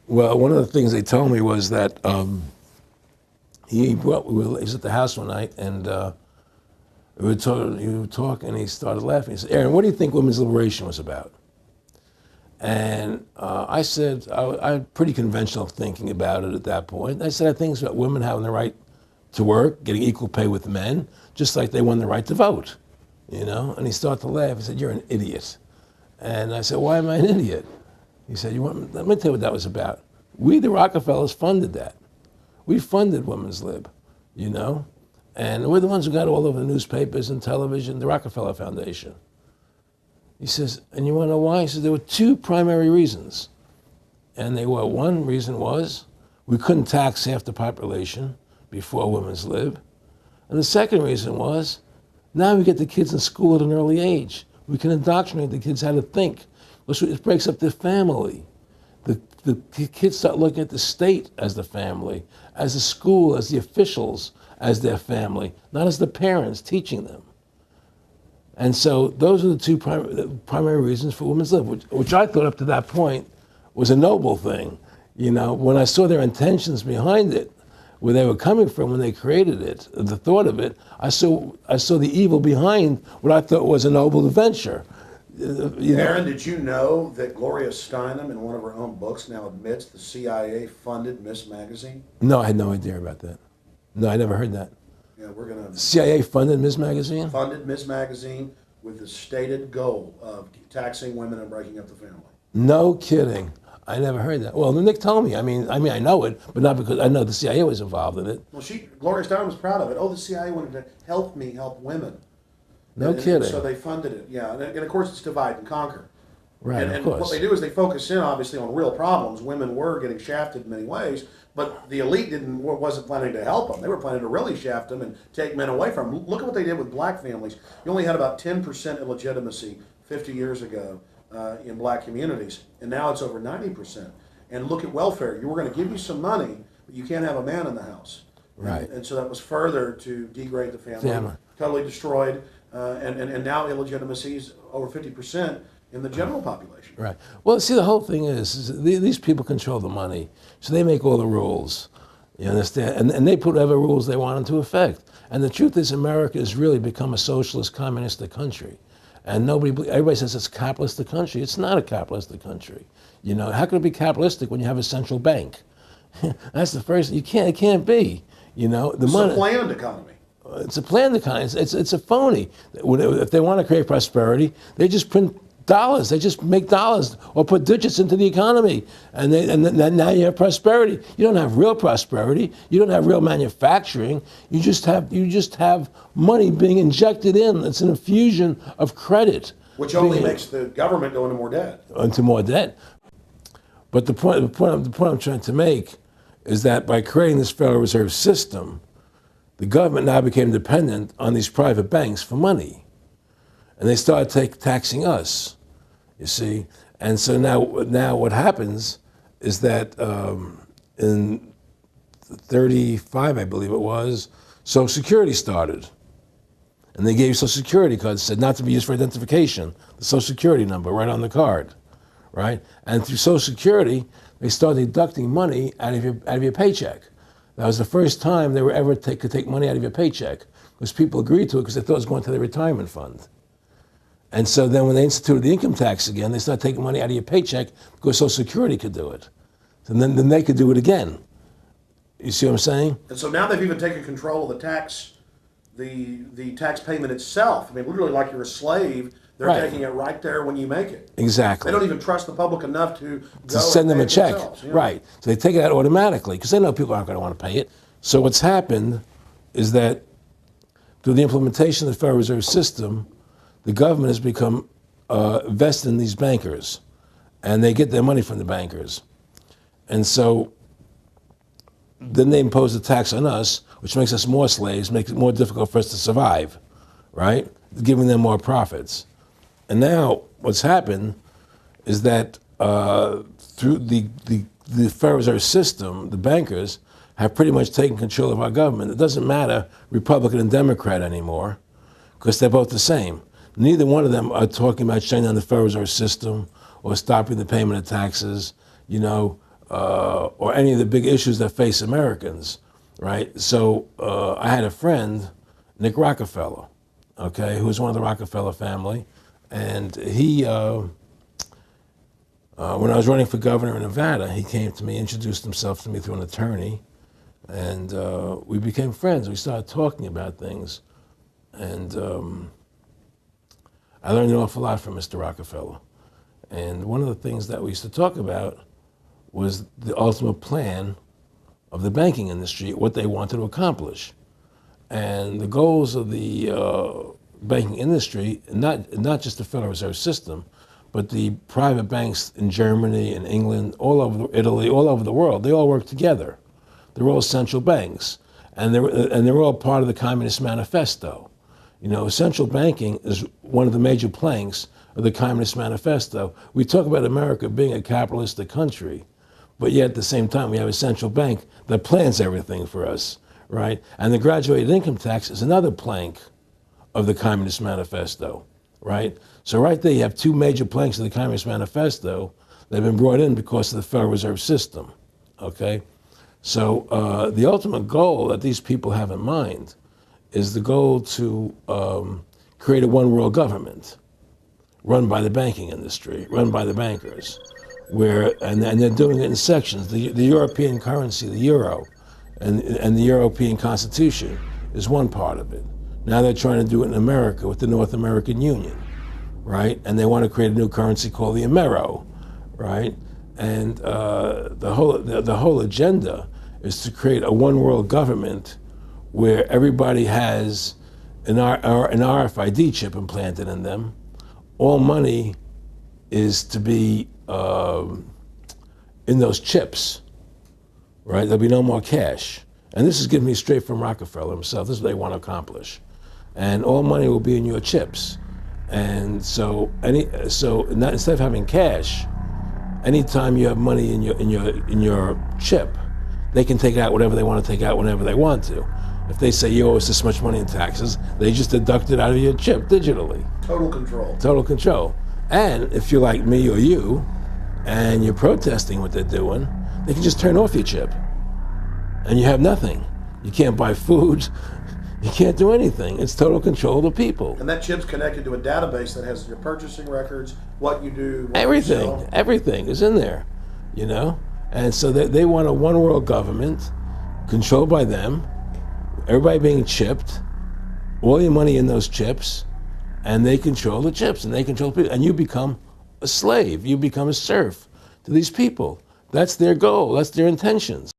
Well, one of the things they told me was that he was at the house one night, and we were talking, and he started laughing. He said, "Aaron, what do you think women's liberation was about?" And I said, I had pretty conventional thinking about it at that point. I said, I think it's about women having the right to work, getting equal pay with men, just like they won the right to vote, you know? And he started to laugh. He said, "You're an idiot." And I said, "Why am I an idiot?" He said, let me tell you what that was about. We, the Rockefellers, funded that. We funded women's lib, you know? And we're the ones who got all over the newspapers and television, the Rockefeller Foundation. He says, and you want to know why? He says, there were two primary reasons. And they were, one reason was we couldn't tax half the population before women's lib. And the second reason was, now we get the kids in school at an early age. We can indoctrinate the kids how to think. It breaks up their family. The kids start looking at the state as the family, as the school, as the officials, as their family, not as the parents teaching them. And so those are the two primary reasons for women's lib, which I thought up to that point was a noble thing. You know, when I saw their intentions behind it, where they were coming from when they created it, the thought of it, I saw the evil behind what I thought was a noble venture. Aaron, did you know that Gloria Steinem, in one of her own books, now admits the CIA funded Miss Magazine? No, I had no idea about that. No, I never heard that. Yeah, we're going to... CIA funded Miss Magazine? Funded Miss Magazine with the stated goal of taxing women and breaking up the family. No kidding. I never heard that. Well, Nick told me. I mean, I know it, but not because I know the CIA was involved in it. Well, Gloria Steinem was proud of it. Oh, the CIA wanted to help me help women. No kidding. So they funded it, yeah. And of course, it's divide and conquer. Right, and of course. What they do is they focus in, obviously, on real problems. Women were getting shafted in many ways, but the elite wasn't planning to help them. They were planning to really shaft them and take men away from them. Look at what they did with black families. You only had about 10% illegitimacy 50 years ago in black communities, and now it's over 90%. And look at welfare. You were going to give you some money, but you can't have a man in the house. Right. And so that was further to degrade the family. Totally destroyed. And now illegitimacy is over 50% in the general population. Right. Well, see, the whole thing is these people control the money, so they make all the rules. You understand? And they put whatever rules they want into effect. And the truth is, America has really become a socialist, communistic country. And everybody says it's a capitalistic country. It's not a capitalistic country. You know, how can it be capitalistic when you have a central bank? That's the first. It can't be. You know, It's a planned economy. It's a planned economy. It's a phony. If they want to create prosperity, they just print dollars. They just make dollars or put digits into the economy, and then now you have prosperity. You don't have real prosperity. You don't have real manufacturing. You just have money being injected in. It's an infusion of credit, which only makes the government go into more debt. Into more debt. But the point I'm trying to make is that by creating this Federal Reserve System, the government now became dependent on these private banks for money. And they started taxing us, you see. And so now what happens is that in 35, I believe it was, Social Security started. And they gave Social Security cards, said not to be used for identification, the Social Security number right on the card, right? And through Social Security, they started deducting money out of your paycheck. That was the first time they were ever could take money out of your paycheck, because people agreed to it because they thought it was going to their retirement fund. And so then when they instituted the income tax again, they started taking money out of your paycheck because Social Security could do it. And then they could do it again. You see what I'm saying? And so now they've even taken control of the tax payment itself. I mean, literally like you're a slave. They're taking it right there when you make it. Exactly. They don't even trust the public enough to send them a check. You know? Right. So they take it out automatically because they know people aren't going to want to pay it. So what's happened is that through the implementation of the Federal Reserve System, the government has become vested in these bankers, and they get their money from the bankers. And so then they impose a tax on us, which makes us more slaves, makes it more difficult for us to survive, right? Giving them more profits. And now what's happened is that through the Federal Reserve System, the bankers have pretty much taken control of our government. It doesn't matter Republican and Democrat anymore, because they're both the same. Neither one of them are talking about shutting down the Federal Reserve System or stopping the payment of taxes, you know, or any of the big issues that face Americans, right? So I had a friend, Nick Rockefeller, okay, who was one of the Rockefeller family, and he, when I was running for governor in Nevada, he came to me, introduced himself to me through an attorney, and we became friends. We started talking about things, and I learned an awful lot from Mr. Rockefeller. And one of the things that we used to talk about was the ultimate plan of the banking industry, what they wanted to accomplish. And the goals of the banking industry, not just the Federal Reserve System, but the private banks in Germany and England, all over Italy, all over the world, they all work together. They're all central banks, and they're all part of the Communist Manifesto. You know, central banking is one of the major planks of the Communist Manifesto. We talk about America being a capitalistic country, but yet at the same time we have a central bank that plans everything for us, right? And the graduated income tax is another plank of the Communist Manifesto, right? So right there you have two major planks of the Communist Manifesto that have been brought in because of the Federal Reserve System, okay? So the ultimate goal that these people have in mind is the goal to create a one world government run by the banking industry, run by the bankers, and they're doing it in sections. The European currency, the euro, and the European Constitution is one part of it. Now they're trying to do it in America with the North American Union, right? And they want to create a new currency called the Amero, right? And the whole agenda is to create a one world government where everybody has an RFID chip implanted in them. All money is to be in those chips, right? There'll be no more cash. And this is given me straight from Rockefeller himself. This is what they want to accomplish. And all money will be in your chips. And so instead of having cash, anytime you have money in your chip, they can take out whatever they want to take out whenever they want to. If they say you owe us this much money in taxes, they just deduct it out of your chip digitally. Total control. Total control. And if you're like me or you, and you're protesting what they're doing, they can just turn off your chip. And you have nothing. You can't buy food. You can't do anything. It's total control of the people. And that chip's connected to a database that has your purchasing records, what you do, what Everything. you sell. Everything is in there, you know? And so they want a one world government controlled by them, everybody being chipped, all your money in those chips, and they control the chips and they control people. And you become a slave. You become a serf to these people. That's their goal. That's their intentions.